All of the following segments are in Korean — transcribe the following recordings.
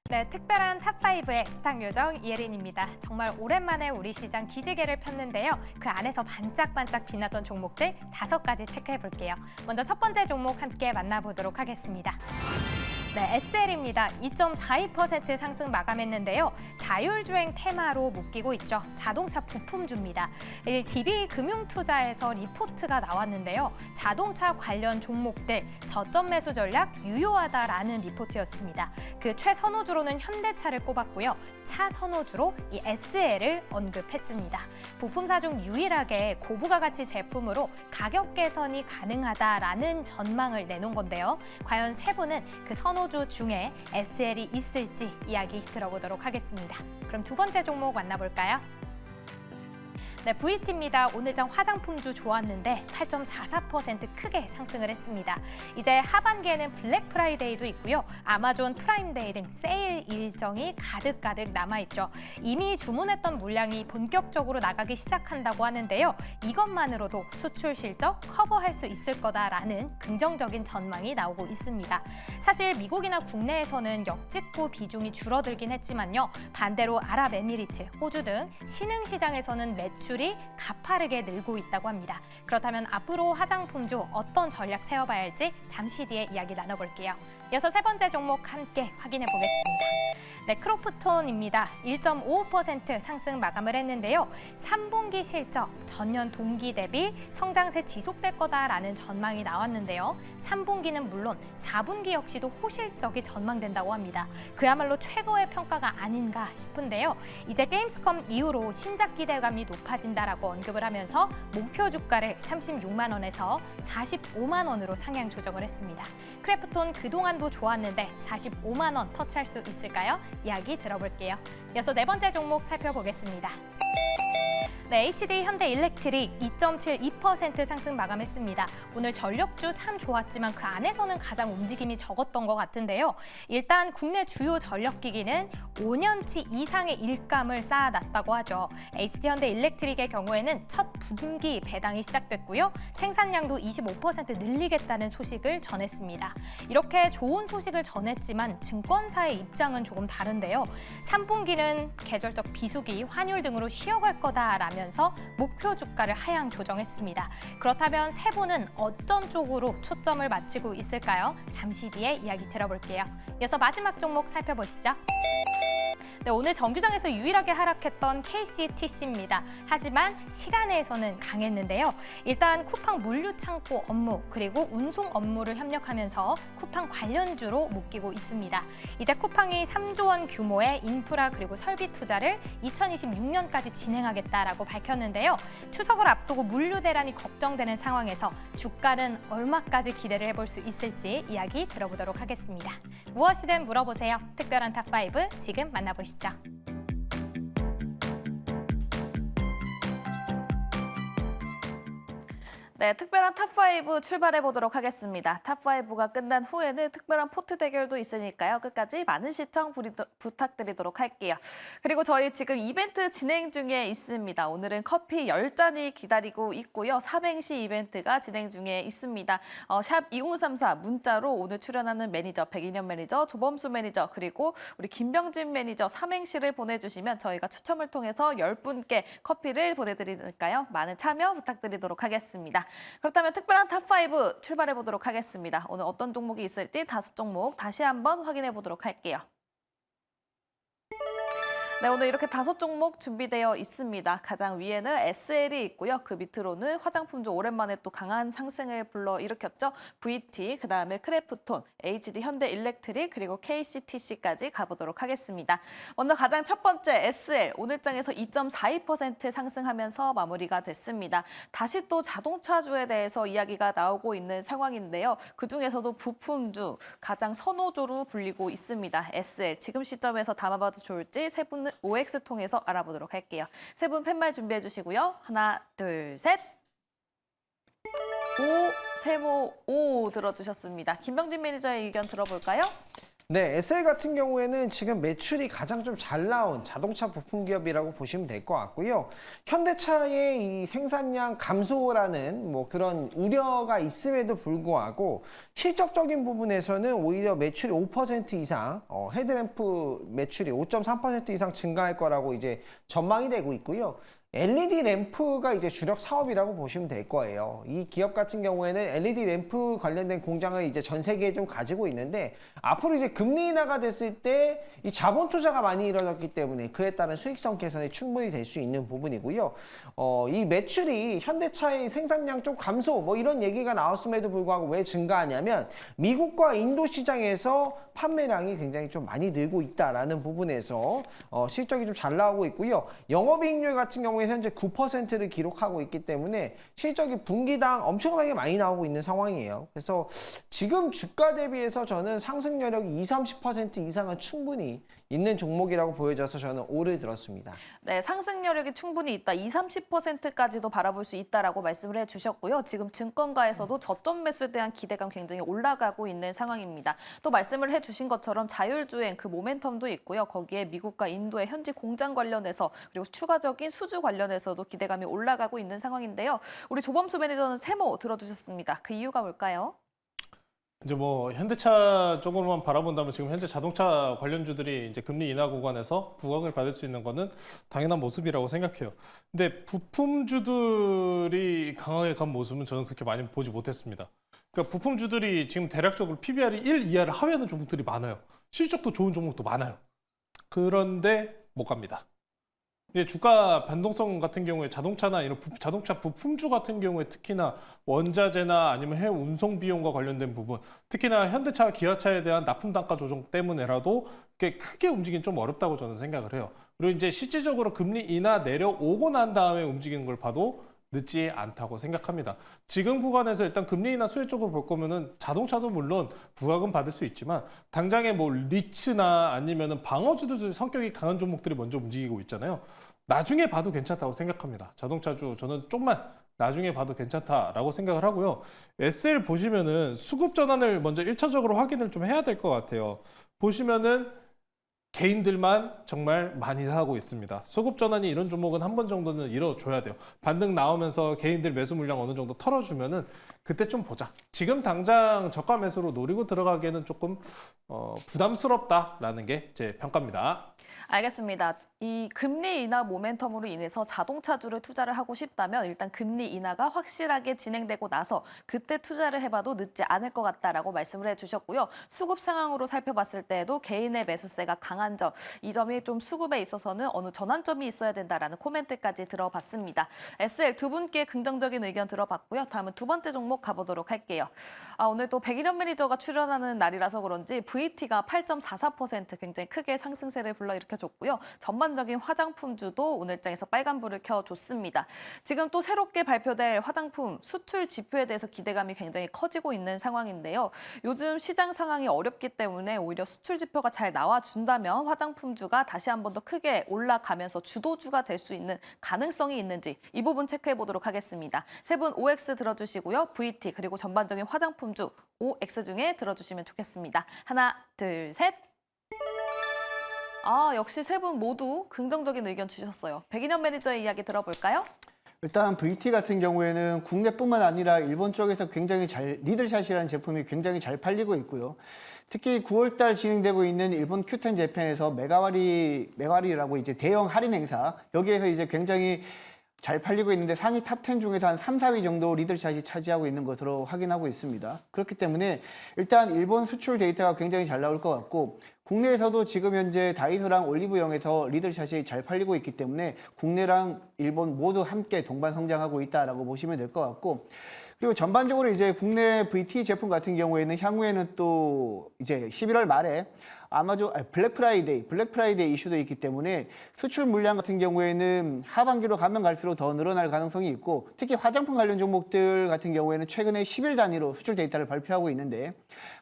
네, 특별한 탑5의 스탁 요정 이혜린입니다. 정말 오랜만에 우리 시장 기지개를 폈는데요. 그 안에서 반짝반짝 빛나던 종목들 5가지 체크해 볼게요. 먼저 첫 번째 종목 함께 만나보도록 하겠습니다. 네, SL입니다. 2.42% 상승 마감했는데요. 자율주행 테마로 묶이고 있죠. 자동차 부품주입니다. DB 금융투자에서 리포트가 나왔는데요. 자동차 관련 종목들 저점 매수 전략 유효하다라는 리포트였습니다. 그 최선호주로는 현대차를 꼽았고요. 차선호주로 이 SL을 언급했습니다. 부품사 중 유일하게 고부가가치 제품으로 가격 개선이 가능하다라는 전망을 내놓은 건데요. 과연 세부는 그 선호주 중에 SL이 있을지 이야기 들어보도록 하겠습니다. 그럼 두 번째 종목 만나볼까요? 네, VT입니다. 오늘장 화장품주 좋았는데 8.44% 크게 상승을 했습니다. 이제 하반기에는 블랙 프라이데이도 있고요. 아마존 프라임데이 등 세일 일정이 가득가득 남아있죠. 이미 주문했던 물량이 본격적으로 나가기 시작한다고 하는데요. 이것만으로도 수출 실적 커버할 수 있을 거다라는 긍정적인 전망이 나오고 있습니다. 사실 미국이나 국내에서는 역직구 비중이 줄어들긴 했지만요. 반대로 아랍에미리트, 호주 등 신흥시장에서는 매출이 가파르게 늘고 있다고 합니다. 그렇다면 앞으로 화장품주 어떤 전략 세워봐야 할지 잠시 뒤에 이야기 나눠볼게요. 이어서 세 번째 종목 함께 확인해 보겠습니다. 네, 크로프톤입니다. 1.55% 상승 마감을 했는데요. 3분기 실적 전년 동기 대비 성장세 지속될 거다라는 전망이 나왔는데요. 3분기는 물론 4분기 역시도 호실적이 전망된다고 합니다. 그야말로 최고의 평가가 아닌가 싶은데요. 이제 게임스컴 이후로 신작 기대감이 높아진다라고 언급을 하면서 목표 주가를 36만 원에서 45만 원으로 상향 조정을 했습니다. 크래프톤 그동안도 좋았는데 45만 원 터치할 수 있을까요? 이야기 들어볼게요. 이어서 네 번째 종목 살펴보겠습니다. 네, HD 현대일렉트릭 2.72% 상승 마감했습니다. 오늘 전력주 참 좋았지만 그 안에서는 가장 움직임이 적었던 것 같은데요. 일단 국내 주요 전력기기는 5년치 이상의 일감을 쌓아놨다고 하죠. HD 현대일렉트릭의 경우에는 첫 분기 배당이 시작됐고요. 생산량도 25% 늘리겠다는 소식을 전했습니다. 이렇게 좋은 소식을 전했지만 증권사의 입장은 조금 다른데요. 3분기는 계절적 비수기, 환율 등으로 쉬어갈 거다라면서 목표 주가를 하향 조정했습니다. 그렇다면 세부는 어떤 쪽으로 초점을 맞추고 있을까요? 잠시 뒤에 이야기 들어볼게요. 이어서 마지막 종목 살펴보시죠. 네, 오늘 정규장에서 유일하게 하락했던 KCTC입니다. 하지만 시간에서는 강했는데요. 일단 쿠팡 물류 창고 업무 그리고 운송 업무를 협력하면서 쿠팡 관련주로 묶이고 있습니다. 이제 쿠팡이 3조 원 규모의 인프라 그리고 설비 투자를 2026년까지 진행하겠다라고 밝혔는데요. 추석을 앞두고 물류 대란이 걱정되는 상황에서 주가는 얼마까지 기대를 해볼 수 있을지 이야기 들어보도록 하겠습니다. 무엇이든 물어보세요. 특별한 탑5 지금 만나보시죠. 네, 특별한 탑5 출발해 보도록 하겠습니다. 탑5가 끝난 후에는 특별한 포트 대결도 있으니까요. 끝까지 많은 시청 부탁드리도록 할게요. 그리고 저희 지금 이벤트 진행 중에 있습니다. 오늘은 커피 10잔이 기다리고 있고요. 삼행시 이벤트가 진행 중에 있습니다. 샵 2034 문자로 오늘 출연하는 매니저, 백인현 매니저, 조범수 매니저, 그리고 우리 김병진 매니저 삼행시를 보내주시면 저희가 추첨을 통해서 10분께 커피를 보내드리니까요. 많은 참여 부탁드리도록 하겠습니다. 그렇다면 특별한 탑5 출발해 보도록 하겠습니다. 오늘 어떤 종목이 있을지 5종목 다시 한번 확인해 보도록 할게요. 네, 오늘 이렇게 5종목 준비되어 있습니다. 가장 위에는 SL이 있고요. 그 밑으로는 화장품주 오랜만에 또 강한 상승을 불러일으켰죠. VT, 그다음에 크래프톤, HD 현대일렉트릭, 그리고 KCTC까지 가보도록 하겠습니다. 먼저 가장 첫 번째 SL, 오늘장에서 2.42% 상승하면서 마무리가 됐습니다. 다시 또 자동차주에 대해서 이야기가 나오고 있는 상황인데요. 그중에서도 부품주, 가장 선호주로 불리고 있습니다. SL, 지금 시점에서 담아봐도 좋을지 세 분 OX 통해서 알아보도록 할게요. 세 분 팻말 준비해 주시고요. 하나, 둘, 셋. 오, 세모 오 들어주셨습니다. 김병진 매니저의 의견 들어볼까요? 네, SL 같은 경우에는 지금 매출이 가장 좀 잘 나온 자동차 부품 기업이라고 보시면 될 것 같고요. 현대차의 이 생산량 감소라는 뭐 그런 우려가 있음에도 불구하고 실적적인 부분에서는 오히려 매출이 5% 이상, 헤드램프 매출이 5.3% 이상 증가할 거라고 이제 전망이 되고 있고요. LED 램프가 이제 주력 사업이라고 보시면 될 거예요. 이 기업 같은 경우에는 LED 램프 관련된 공장을 이제 전 세계에 좀 가지고 있는데 앞으로 이제 금리 인하가 됐을 때 이 자본 투자가 많이 이루어졌기 때문에 그에 따른 수익성 개선이 충분히 될 수 있는 부분이고요. 이 매출이 현대차의 생산량 좀 감소 뭐 이런 얘기가 나왔음에도 불구하고 왜 증가하냐면 미국과 인도 시장에서 판매량이 굉장히 좀 많이 늘고 있다라는 부분에서 실적이 좀 잘 나오고 있고요. 영업이익률 같은 경우에 현재 9%를 기록하고 있기 때문에 실적이 분기당 엄청나게 많이 나오고 있는 상황이에요. 그래서 지금 주가 대비해서 저는 상승 여력이 20-30% 이상은 충분히 있는 종목이라고 보여져서 저는 오를 들었습니다. 네, 상승 여력이 충분히 있다. 20-30%까지도 바라볼 수 있다라고 말씀을 해주셨고요. 지금 증권가에서도 저점 매수에 대한 기대감 굉장히 올라가고 있는 상황입니다. 또 말씀을 해주신 것처럼 자율주행 그 모멘텀도 있고요. 거기에 미국과 인도의 현지 공장 관련해서 그리고 추가적인 수주 관련해서도 기대감이 올라가고 있는 상황인데요. 우리 조범수 매니저는 세모 들어주셨습니다. 그 이유가 뭘까요? 이제 뭐 현대차 쪽으로만 바라본다면 지금 현재 자동차 관련주들이 이제 금리 인하 구간에서 부각을 받을 수 있는 거는 당연한 모습이라고 생각해요. 근데 부품주들이 강하게 간 모습은 저는 그렇게 많이 보지 못했습니다. 그러니까 부품주들이 지금 대략적으로 PBR이 1 이하를 하회하는 종목들이 많아요. 실적도 좋은 종목도 많아요. 그런데 못 갑니다. 이제 주가 변동성 같은 경우에 자동차나 이런 자동차 부품주 같은 경우에 특히나 원자재나 아니면 해외 운송 비용과 관련된 부분, 특히나 현대차, 기아차에 대한 납품 단가 조정 때문에라도 이렇게 크게 움직이긴 좀 어렵다고 저는 생각을 해요. 그리고 이제 실질적으로 금리 인하 내려오고 난 다음에 움직이는 걸 봐도 늦지 않다고 생각합니다. 지금 구간에서 일단 금리 인하 수혜 쪽으로 볼 거면은 자동차도 물론 부각은 받을 수 있지만 당장에 뭐 리츠나 아니면은 방어주들 성격이 강한 종목들이 먼저 움직이고 있잖아요. 나중에 봐도 괜찮다고 생각합니다. 자동차주 저는 좀만 나중에 봐도 괜찮다라고 생각을 하고요. SL 보시면은 수급 전환을 먼저 1차적으로 확인을 좀 해야 될 것 같아요. 보시면은 개인들만 정말 많이 하고 있습니다. 수급 전환이 이런 종목은 한 번 정도는 이뤄줘야 돼요. 반등 나오면서 개인들 매수 물량 어느 정도 털어주면은 그때 좀 보자. 지금 당장 저가 매수로 노리고 들어가기에는 조금 부담스럽다라는 게 제 평가입니다. 알겠습니다. 이 금리 인하 모멘텀으로 인해서 자동차주를 투자를 하고 싶다면 일단 금리 인하가 확실하게 진행되고 나서 그때 투자를 해봐도 늦지 않을 것 같다라고 말씀을 해주셨고요. 수급 상황으로 살펴봤을 때에도 개인의 매수세가 강한 점, 이 점이 좀 수급에 있어서는 어느 전환점이 있어야 된다라는 코멘트까지 들어봤습니다. SL 두 분께 긍정적인 의견 들어봤고요. 다음은 두 번째 종목 가보도록 할게요. 오늘 또 백일현 매니저가 출연하는 날이라서 그런지 VT가 8.44% 굉장히 크게 상승세를 불러일으켜줬고요. 전반적인 화장품주도 오늘장에서 빨간불을 켜줬습니다. 지금 또 새롭게 발표될 화장품 수출 지표에 대해서 기대감이 굉장히 커지고 있는 상황인데요. 요즘 시장 상황이 어렵기 때문에 오히려 수출 지표가 잘 나와준다면 화장품주가 다시 한 번 더 크게 올라가면서 주도주가 될 수 있는 가능성이 있는지 이 부분 체크해 보도록 하겠습니다. 세 분 OX 들어주시고요. VT 그리고 전반적인 화장품주 OX 중에 들어주시면 좋겠습니다. 하나, 둘, 셋. 역시 세 분 모두 긍정적인 의견 주셨어요. 백인현 매니저의 이야기 들어볼까요? 일단 VT 같은 경우에는 국내뿐만 아니라 일본 쪽에서 굉장히 리들샷이라는 제품이 굉장히 잘 팔리고 있고요. 특히 9월 달 진행되고 있는 일본 큐텐 재팬에서 메가와리라고 이제 대형 할인 행사, 여기에서 이제 굉장히 잘 팔리고 있는데 상위 탑 10 중에서 한 3, 4위 정도 리들샷이 차지하고 있는 것으로 확인하고 있습니다. 그렇기 때문에 일단 일본 수출 데이터가 굉장히 잘 나올 것 같고, 국내에서도 지금 현재 다이소랑 올리브영에서 리들샷이 잘 팔리고 있기 때문에 국내랑 일본 모두 함께 동반 성장하고 있다라고 보시면 될 것 같고, 그리고 전반적으로 이제 국내 VT 제품 같은 경우에는 향후에는 또 이제 11월 말에 블랙 프라이데이 이슈도 있기 때문에 수출 물량 같은 경우에는 하반기로 가면 갈수록 더 늘어날 가능성이 있고, 특히 화장품 관련 종목들 같은 경우에는 최근에 10일 단위로 수출 데이터를 발표하고 있는데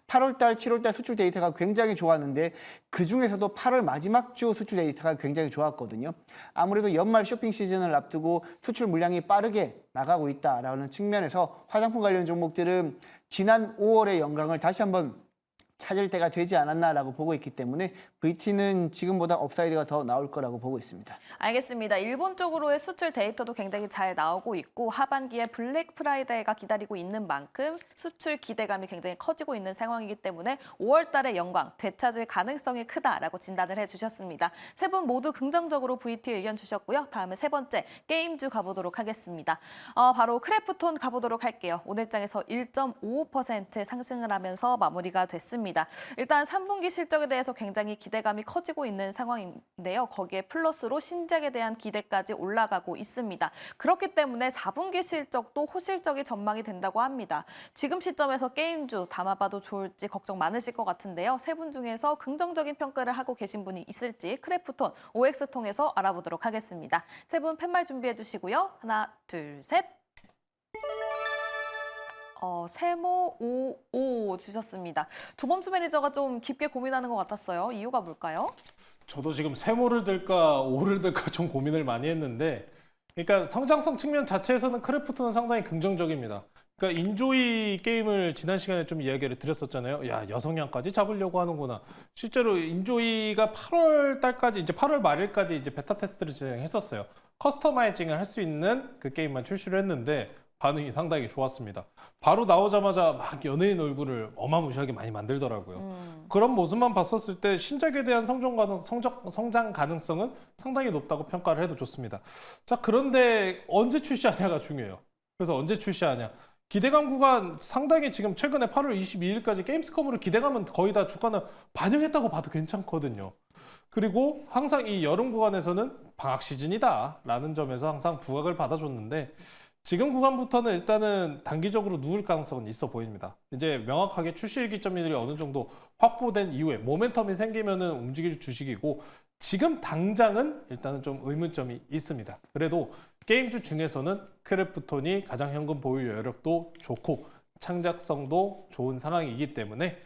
8월 달, 7월 달 수출 데이터가 굉장히 좋았는데 그 중에서도 8월 마지막 주 수출 데이터가 굉장히 좋았거든요. 아무래도 연말 쇼핑 시즌을 앞두고 수출 물량이 빠르게 나가고 있다라는 측면에서 화장품 관련 종목들은 지난 5월의 영광을 다시 한번 찾을 때가 되지 않았나라고 보고 있기 때문에 VT는 지금보다 업사이드가 더 나올 거라고 보고 있습니다. 알겠습니다. 일본 쪽으로의 수출 데이터도 굉장히 잘 나오고 있고 하반기에 블랙 프라이데이가 기다리고 있는 만큼 수출 기대감이 굉장히 커지고 있는 상황이기 때문에 5월 달에 영광 되찾을 가능성이 크다라고 진단을 해주셨습니다. 세 분 모두 긍정적으로 VT 의견 주셨고요. 다음에 세 번째 게임주 가보도록 하겠습니다. 바로 크래프톤 가보도록 할게요. 오늘 장에서 1.55% 상승을 하면서 마무리가 됐습니다. 일단 3분기 실적에 대해서 굉장히 기대감이 커지고 있는 상황인데요. 거기에 플러스로 신작에 대한 기대까지 올라가고 있습니다. 그렇기 때문에 4분기 실적도 호실적이 전망이 된다고 합니다. 지금 시점에서 게임주 담아봐도 좋을지 걱정 많으실 것 같은데요. 세 분 중에서 긍정적인 평가를 하고 계신 분이 있을지 크래프톤 OX 통해서 알아보도록 하겠습니다. 세 분 팻말 준비해 주시고요. 하나, 둘, 셋. 세모 55 주셨습니다. 조범수 매니저가 좀 깊게 고민하는 것 같았어요. 이유가 뭘까요? 저도 지금 세모를 들까 오를 들까 좀 고민을 많이 했는데, 그러니까 성장성 측면 자체에서는 크래프톤은 상당히 긍정적입니다. 그러니까 인조이 게임을 지난 시간에 좀 이야기를 드렸었잖아요. 야, 여성향까지 잡으려고 하는구나. 실제로 인조이가 8월 달까지, 이제 8월 말일까지 이제 베타 테스트를 진행했었어요. 커스터마이징을 할 수 있는 그 게임만 출시를 했는데 반응이 상당히 좋았습니다. 바로 나오자마자 막 연예인 얼굴을 어마무시하게 많이 만들더라고요. 그런 모습만 봤었을 때 신작에 대한 성장 가능성은 상당히 높다고 평가를 해도 좋습니다. 자, 그런데 언제 출시하냐가 중요해요. 그래서 언제 출시하냐. 기대감 구간 상당히 지금 최근에 8월 22일까지 게임스컴으로 기대감은 거의 다 주가는 반영했다고 봐도 괜찮거든요. 그리고 항상 이 여름 구간에서는 방학 시즌이다 라는 점에서 항상 부각을 받아줬는데, 지금 구간부터는 일단은 단기적으로 누울 가능성은 있어 보입니다. 이제 명확하게 출시 일기점들이 어느 정도 확보된 이후에 모멘텀이 생기면은 움직일 주식이고, 지금 당장은 일단은 좀 의문점이 있습니다. 그래도 게임주 중에서는 크래프톤이 가장 현금 보유 여력도 좋고 창작성도 좋은 상황이기 때문에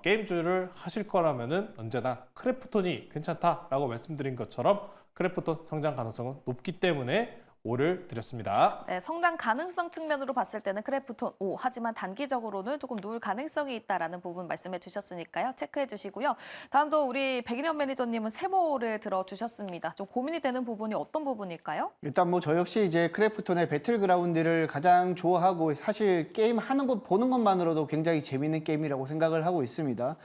게임주를 하실 거라면은 언제나 크래프톤이 괜찮다라고 말씀드린 것처럼 크래프톤 성장 가능성은 높기 때문에 5를 드렸습니다. 네, 성장 가능성 측면으로 봤을 때는 크래프톤 5, 하지만 단기적으로는 조금 누울 가능성이 있다라는 부분 말씀해 주셨으니까요. 체크해 주시고요. 다음도 우리 백인현 매니저님은 세모를 들어주셨습니다. 좀 고민이 되는 부분이 어떤 부분일까요? 일단 뭐 저 역시 이제 크래프톤의 배틀그라운드를 가장 좋아하고, 사실 게임 하는 것 보는 것만으로도 굉장히 재밌는 게임이라고 생각을 하고 있습니다.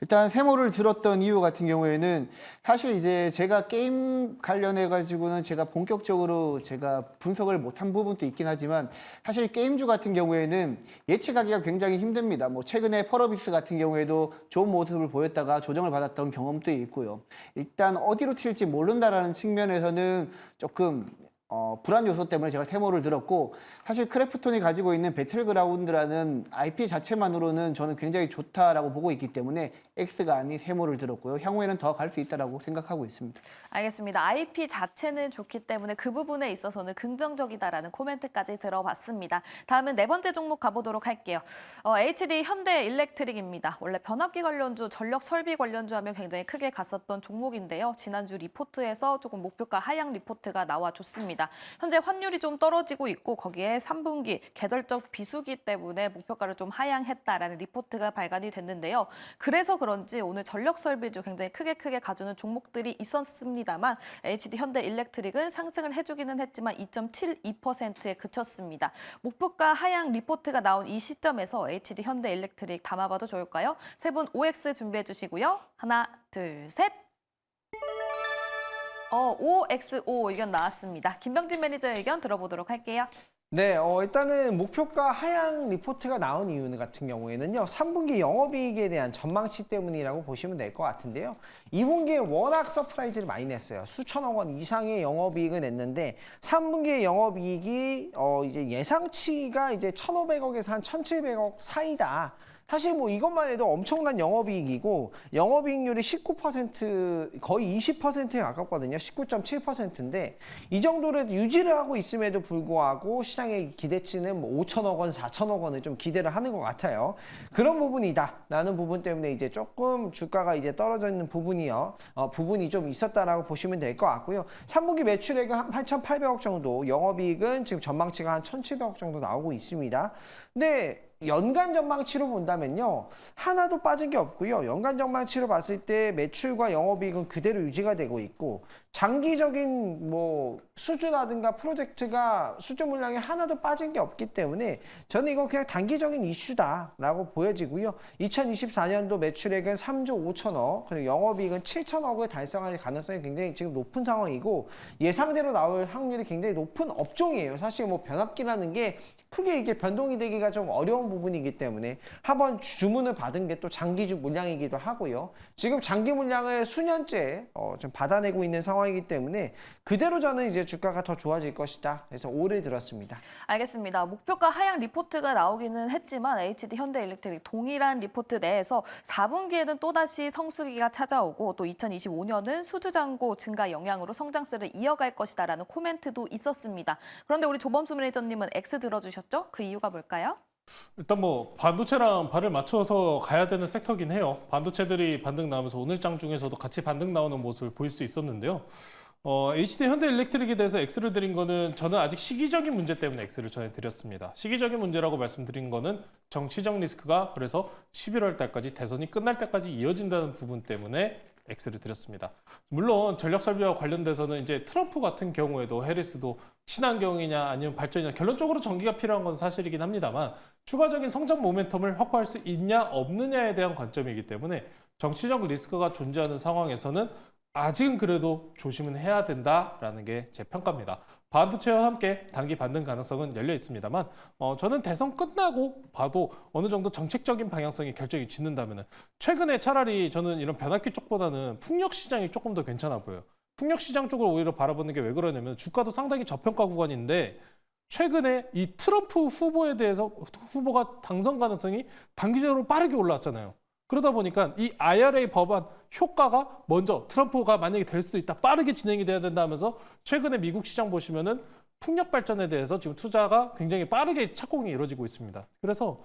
일단 세모를 들었던 이유 같은 경우에는 사실 이제 제가 게임 관련해 가지고는 제가 본격적으로 제가 분석을 못한 부분도 있긴 하지만, 사실 게임주 같은 경우에는 예측하기가 굉장히 힘듭니다. 뭐 최근에 펄어비스 같은 경우에도 좋은 모습을 보였다가 조정을 받았던 경험도 있고요. 일단 어디로 튈지 모른다라는 측면에서는 조금 불안 요소 때문에 제가 세모를 들었고, 사실 크래프톤이 가지고 있는 배틀그라운드라는 IP 자체만으로는 저는 굉장히 좋다라고 보고 있기 때문에 X가 아닌 세모를 들었고요. 향후에는 더 갈 수 있다라고 생각하고 있습니다. 알겠습니다. IP 자체는 좋기 때문에 그 부분에 있어서는 긍정적이다라는 코멘트까지 들어봤습니다. 다음은 네 번째 종목 가보도록 할게요. HD 현대 일렉트릭입니다. 원래 변압기 관련주, 전력 설비 관련주 하면 굉장히 크게 갔었던 종목인데요. 지난주 리포트에서 조금 목표가 하향 리포트가 나와줬습니다. 현재 환율이 좀 떨어지고 있고, 거기에 3분기 계절적 비수기 때문에 목표가를 좀 하향했다라는 리포트가 발간이 됐는데요. 그래서 그런지 오늘 전력 설비주 굉장히 크게 가주는 종목들이 있었습니다만 HD 현대 일렉트릭은 상승을 해주기는 했지만 2.72%에 그쳤습니다. 목표가 하향 리포트가 나온 이 시점에서 HD 현대 일렉트릭 담아봐도 좋을까요? 세 분 OX 준비해 주시고요. 하나, 둘, 셋. OXO 의견 나왔습니다. 김병진 매니저의 의견 들어보도록 할게요. 네, 일단은 목표가 하향 리포트가 나온 이유 같은 경우에는요, 3분기 영업이익에 대한 전망치 때문이라고 보시면 될 것 같은데요. 2분기에 워낙 서프라이즈를 많이 냈어요. 수천억 원 이상의 영업이익을 냈는데 3분기의 영업이익이 이제 예상치가 이제 1,500억에서 한 1,700억 사이다. 사실 뭐 이것만 해도 엄청난 영업이익이고, 영업이익률이 19% 거의 20%에 가깝거든요. 19.7%인데 이 정도를 유지를 하고 있음에도 불구하고 시장의 기대치는 뭐 5천억 원, 4천억 원을 좀 기대를 하는 것 같아요. 그런 부분이다라는 부분 때문에 이제 조금 주가가 이제 떨어져 있는 부분이 좀 있었다라고 보시면 될 것 같고요. 3분기 매출액은 한 8,800억 정도, 영업이익은 지금 전망치가 한 1,700억 정도 나오고 있습니다. 근데 연간 전망치로 본다면요. 하나도 빠진 게 없고요. 연간 전망치로 봤을 때 매출과 영업이익은 그대로 유지가 되고 있고 장기적인 뭐 수주라든가 프로젝트가 수주 물량이 하나도 빠진 게 없기 때문에 저는 이거 그냥 단기적인 이슈다라고 보여지고요. 2024년도 매출액은 3조 5천억, 그리고 영업이익은 7천억을 달성할 가능성이 굉장히 지금 높은 상황이고 예상대로 나올 확률이 굉장히 높은 업종이에요. 사실 뭐 변압기라는 게 크게 이게 변동이 되기가 좀 어려운 부분이기 때문에 한번 주문을 받은 게 또 장기주 물량이기도 하고요. 지금 장기 물량을 수년째 좀 받아내고 있는 상황이기 때문에 그대로 저는 이제 주가가 더 좋아질 것이다. 그래서 5를 들었습니다. 알겠습니다. 목표가 하향 리포트가 나오기는 했지만 HD 현대일렉트릭 동일한 리포트 내에서 4분기에는 또다시 성수기가 찾아오고 또 2025년은 수주잔고 증가 영향으로 성장세를 이어갈 것이다라는 코멘트도 있었습니다. 그런데 우리 조범수 매니저님은 X 들어주셨죠? 그 이유가 뭘까요? 일단 뭐 반도체랑 발을 맞춰서 가야 되는 섹터긴 해요. 반도체들이 반등 나오면서 오늘 장 중에서도 같이 반등 나오는 모습을 보일 수 있었는데요. HD 현대일렉트릭에 대해서 X를 드린 거는 저는 아직 시기적인 문제 때문에 X를 전해드렸습니다. 시기적인 문제라고 말씀드린 거는 정치적 리스크가 그래서 11월 달까지 대선이 끝날 때까지 이어진다는 부분 때문에 X를 드렸습니다. 물론 전력 설비와 관련돼서는 이제 트럼프 같은 경우에도 해리스도 친환경이냐 아니면 발전이냐 결론적으로 전기가 필요한 건 사실이긴 합니다만 추가적인 성장 모멘텀을 확보할 수 있냐 없느냐에 대한 관점이기 때문에 정치적 리스크가 존재하는 상황에서는 아직은 그래도 조심은 해야 된다라는 게 제 평가입니다. 반도체와 함께 단기 반등 가능성은 열려 있습니다만 저는 대선 끝나고 봐도 어느 정도 정책적인 방향성이 결정이 짓는다면 최근에 차라리 저는 이런 변압기 쪽보다는 풍력 시장이 조금 더 괜찮아 보여요. 풍력 시장 쪽을 오히려 바라보는 게 왜 그러냐면 주가도 상당히 저평가 구간인데 최근에 이 트럼프 후보에 대해서 후보가 당선 가능성이 단기적으로 빠르게 올라왔잖아요. 그러다 보니까 이 IRA 법안 효과가 먼저 트럼프가 만약에 될 수도 있다. 빠르게 진행이 돼야 된다 하면서 최근에 미국 시장 보시면은 풍력 발전에 대해서 지금 투자가 굉장히 빠르게 착공이 이루어지고 있습니다. 그래서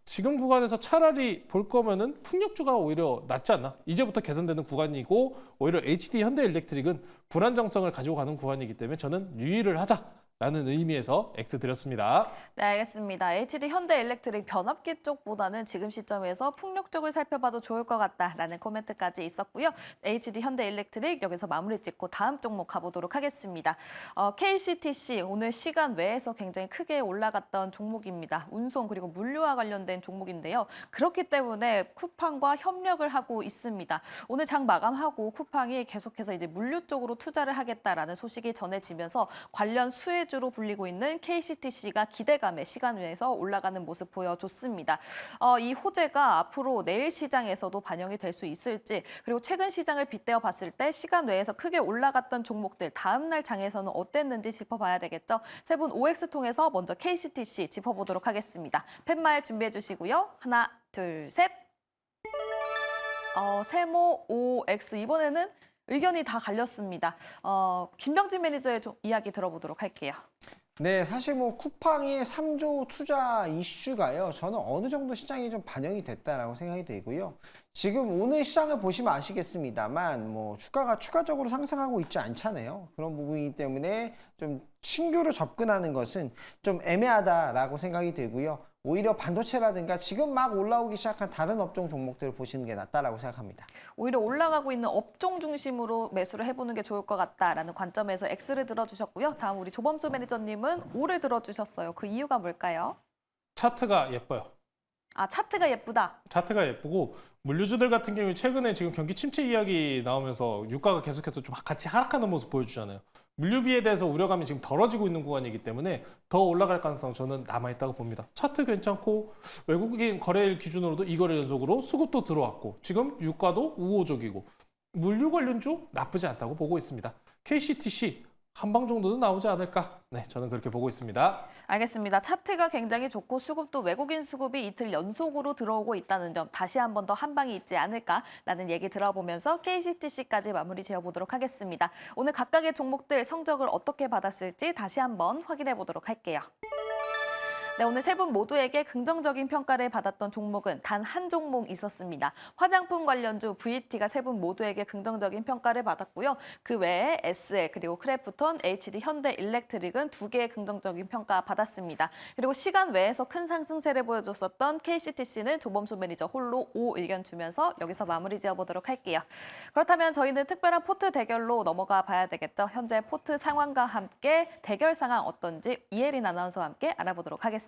지금 구간에서 차라리 볼 거면은 풍력주가 오히려 낫지 않나? 이제부터 개선되는 구간이고 오히려 HD 현대일렉트릭은 불안정성을 가지고 가는 구간이기 때문에 저는 유의를 하자. 라는 의미에서 X 드렸습니다. 네, 알겠습니다. HD 현대일렉트릭 변압기 쪽보다는 지금 시점에서 풍력 쪽을 살펴봐도 좋을 것 같다라는 코멘트까지 있었고요. HD 현대일렉트릭 여기서 마무리 짓고 다음 종목 가보도록 하겠습니다. KCTC 오늘 시간 외에서 굉장히 크게 올라갔던 종목입니다. 운송 그리고 물류와 관련된 종목인데요. 그렇기 때문에 쿠팡과 협력을 하고 있습니다. 오늘 장 마감하고 쿠팡이 계속해서 이제 물류 쪽으로 투자를 하겠다라는 소식이 전해지면서 관련 수혜 주로 불리고 있는 KCTC가 기대감에 시간 외에서 올라가는 모습 보여줬습니다. 이 호재가 앞으로 내일 시장에서도 반영이 될 수 있을지 그리고 최근 시장을 빗대어 봤을 때 시간 외에서 크게 올라갔던 종목들 다음 날 장에서는 어땠는지 짚어봐야 되겠죠. 세 분 OX 통해서 먼저 KCTC 짚어보도록 하겠습니다. 팻말 준비해 주시고요. 하나, 둘, 셋. 세모 OX 이번에는 의견이 다 갈렸습니다. 김병진 매니저의 이야기 들어보도록 할게요. 네, 사실 뭐 쿠팡의 3조 투자 이슈가요. 저는 어느 정도 시장에 좀 반영이 됐다라고 생각이 되고요. 지금 오늘 시장을 보시면 아시겠습니다만 뭐 주가가 추가적으로 상승하고 있지 않잖아요. 그런 부분이기 때문에 좀 신규로 접근하는 것은 좀 애매하다라고 생각이 들고요. 오히려 반도체라든가 지금 막 올라오기 시작한 다른 업종 종목들을 보시는 게 낫다라고 생각합니다. 오히려 올라가고 있는 업종 중심으로 매수를 해보는 게 좋을 것 같다라는 관점에서 X를 들어주셨고요. 다음 우리 조범수 매니저님은 O를 들어주셨어요. 그 이유가 뭘까요? 차트가 예뻐요. 차트가 예쁘다. 차트가 예쁘고 물류주들 같은 경우에 최근에 지금 경기 침체 이야기 나오면서 유가가 계속해서 좀 같이 하락하는 모습 보여주잖아요. 물류비에 대해서 우려감이 지금 덜어지고 있는 구간이기 때문에 더 올라갈 가능성 저는 남아있다고 봅니다. 차트 괜찮고 외국인 거래일 기준으로도 2거래 연속으로 수급도 들어왔고 지금 유가도 우호적이고 물류 관련주 나쁘지 않다고 보고 있습니다. KCTC 한방 정도는 나오지 않을까? 네, 저는 그렇게 보고 있습니다. 알겠습니다. 차트가 굉장히 좋고 수급도 외국인 수급이 이틀 연속으로 들어오고 있다는 점 다시 한 번 더 한방이 있지 않을까라는 얘기 들어보면서 KCTC까지 마무리 지어보도록 하겠습니다. 오늘 각각의 종목들 성적을 어떻게 받았을지 다시 한번 확인해 보도록 할게요. 네, 오늘 세 분 모두에게 긍정적인 평가를 받았던 종목은 단 한 종목 있었습니다. 화장품 관련주 VT가 세 분 모두에게 긍정적인 평가를 받았고요. 그 외에 SL 그리고 크래프톤, HD 현대 일렉트릭은 2개의 긍정적인 평가 받았습니다. 그리고 시간 외에서 큰 상승세를 보여줬었던 KCTC는 조범수 매니저 홀로 5 의견 주면서 여기서 마무리 지어보도록 할게요. 그렇다면 저희는 특별한 포트 대결로 넘어가 봐야 되겠죠. 현재 포트 상황과 함께 대결 상황 어떤지 이혜린 아나운서와 함께 알아보도록 하겠습니다.